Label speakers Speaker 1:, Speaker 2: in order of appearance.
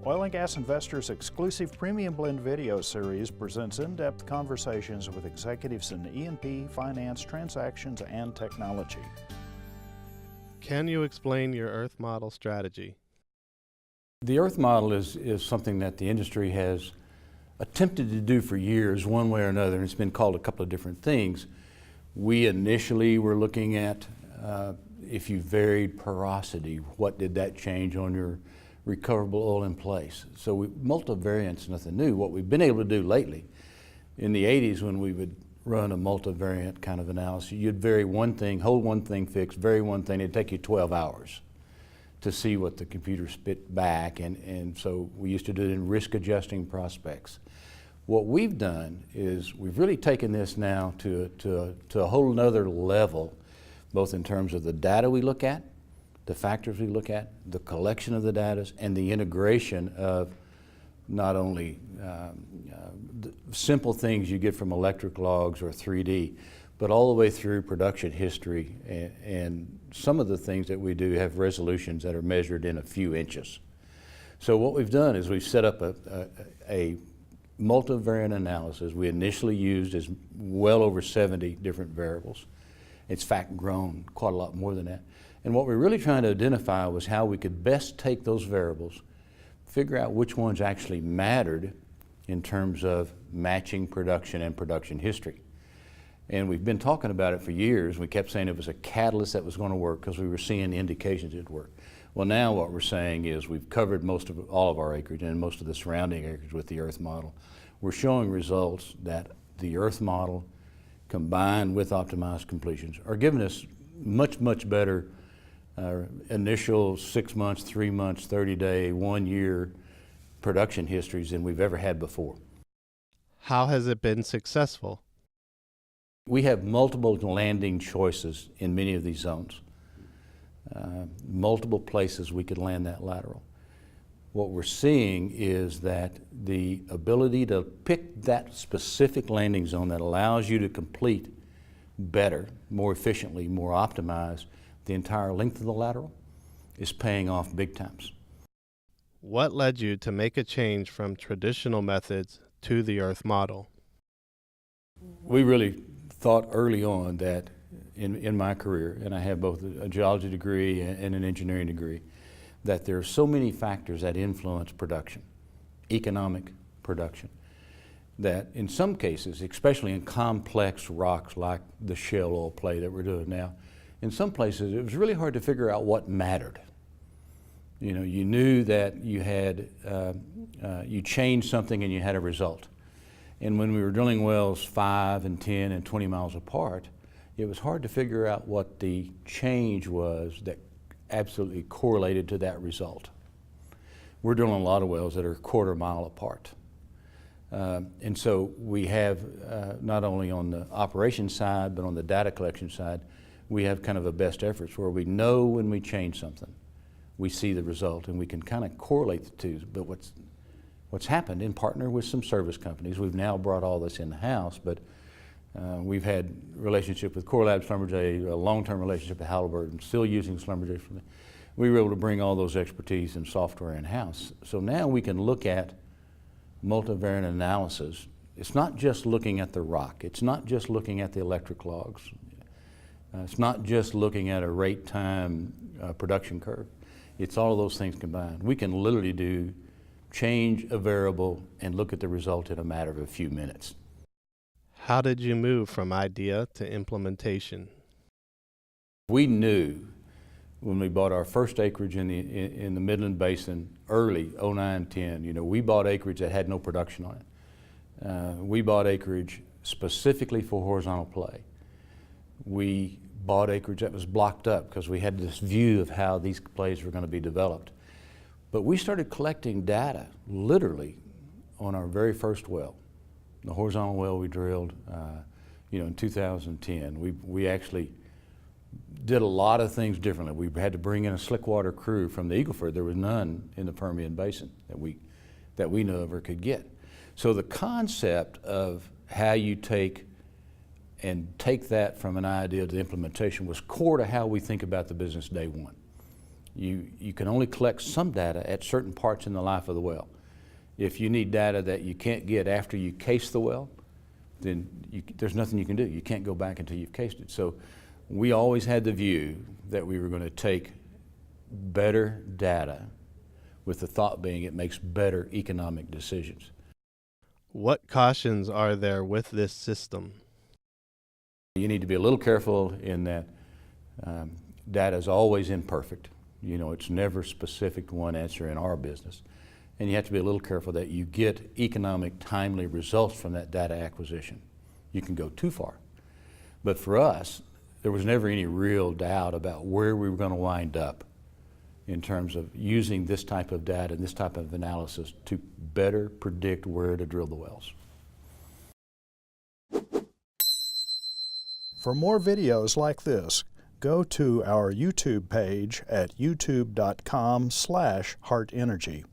Speaker 1: Oil and Gas Investors' exclusive Premium Blend video series presents in-depth conversations with executives in E&P, finance, transactions, and technology.
Speaker 2: Can you explain your Earth model strategy?
Speaker 3: The Earth model is something that the industry has attempted to do for years, one way or another, and it's been called a couple of different things. We initially were looking at if you varied porosity, what did that change on your recoverable oil in place? So multivariant's nothing new. What we've been able to do lately, in the 80s when we would run a multivariant kind of analysis, you'd vary one thing, hold one thing fixed, vary one thing, it'd take you 12 hours to see what the computer spit back, and so we used to do it in risk adjusting prospects. What we've done is we've really taken this now to a whole nother level, both in terms of the data we look at, the factors we look at, the collection of the data, and the integration of not only the simple things you get from electric logs or 3D, but all the way through production history, and some of the things that we do have resolutions that are measured in a few inches. So what we've done is we've set up a multivariant analysis. We initially used as well over 70 different variables. It's in fact grown quite a lot more than that. And what we're really trying to identify was how we could best take those variables, figure out which ones actually mattered in terms of matching production and production history. And we've been talking about it for years. We kept saying it was a catalyst that was going to work because we were seeing the indications it would work. Well, now what we're saying is we've covered all of our acreage and most of the surrounding acreage with the Earth model. We're showing results that the Earth model combined with optimized completions are giving us much, much better initial 6 months, 3 months, 30-day, 1 year production histories than we've ever had before.
Speaker 2: How has it been successful?
Speaker 3: We have multiple landing choices in many of these zones. Multiple places we could land that lateral. What we're seeing is that the ability to pick that specific landing zone that allows you to complete better, more efficiently, more optimized the entire length of the lateral is paying off big times.
Speaker 2: What led you to make a change from traditional methods to the Earth model?
Speaker 3: We really thought early on that in my career, and I have both a geology degree and an engineering degree, that there are so many factors that influence production, economic production, that in some cases, especially in complex rocks like the shale oil play that we're doing now, in some places it was really hard to figure out what mattered. You know, you knew that you had, you changed something and you had a result. And when we were drilling wells 5 and 10 and 20 miles apart, it was hard to figure out what the change was that absolutely correlated to that result. We're drilling a lot of wells that are a quarter mile apart. And so we have, not only on the operations side, but on the data collection side, we have kind of a best efforts where we know when we change something, we see the result, and we can kind of correlate the two. But what's happened, in partner with some service companies, we've now brought all this in-house, but we've had relationship with Core Lab Schlumberger, a long-term relationship with Halliburton, still using Schlumberger. We were able to bring all those expertise and software in-house. So now we can look at multivariant analysis. It's not just looking at the rock. It's not just looking at the electric logs. It's not just looking at a rate time production curve. It's all of those things combined. We can literally change a variable and look at the result in a matter of a few minutes.
Speaker 2: How did you move from idea to implementation?
Speaker 3: We knew when we bought our first acreage in the Midland Basin early, 09-10, you know, we bought acreage that had no production on it. We bought acreage specifically for horizontal play. We bought acreage that was blocked up because we had this view of how these plays were going to be developed. But we started collecting data literally on our very first well. The horizontal well we drilled you know, in 2010. We actually did a lot of things differently. We had to bring in a slickwater crew from the Eagle Ford. There was none in the Permian Basin that we know of or could get. So the concept of how you take that from an idea to the implementation was core to how we think about the business day one. You can only collect some data at certain parts in the life of the well. If you need data that you can't get after you case the well, then there's nothing you can do. You can't go back until you've cased it. So we always had the view that we were going to take better data with the thought being it makes better economic decisions.
Speaker 2: What cautions are there with this system?
Speaker 3: You need to be a little careful in that data is always imperfect. You know, it's never specific to one answer in our business. And you have to be a little careful that you get economic, timely results from that data acquisition. You can go too far. But for us, there was never any real doubt about where we were going to wind up in terms of using this type of data and this type of analysis to better predict where to drill the wells.
Speaker 1: For more videos like this, go to our YouTube page at youtube.com/heartenergy.